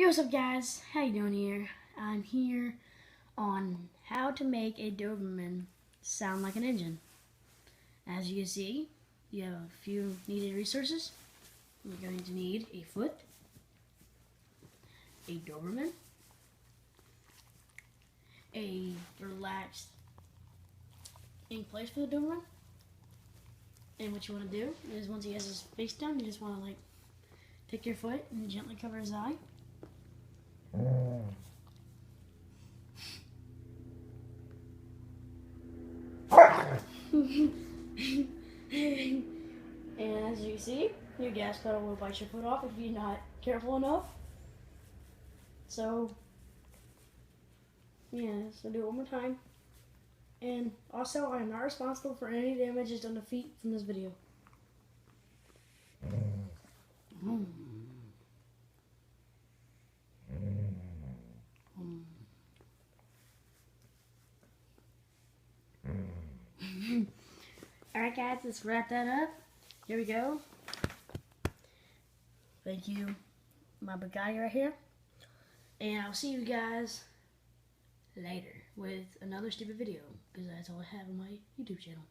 Yo, what's up guys? How you doing here? I'm here on how to make a Doberman sound like an engine. As you can see, you have a few needed resources. You're going to need a foot, a Doberman, a relaxed in place for the Doberman, and what you want to do is once he has his face down, you just want to take your foot and gently cover his eye. And as you see, your gas pedal will bite your foot off if you're not careful enough. So, yeah, so do it one more time. And also, I am not responsible for any damages done to feet from this video. Alright guys, let's wrap that up. Here we go. Thank you, my big guy right here. And I'll see you guys later with another stupid video, because that's all I have on my YouTube channel.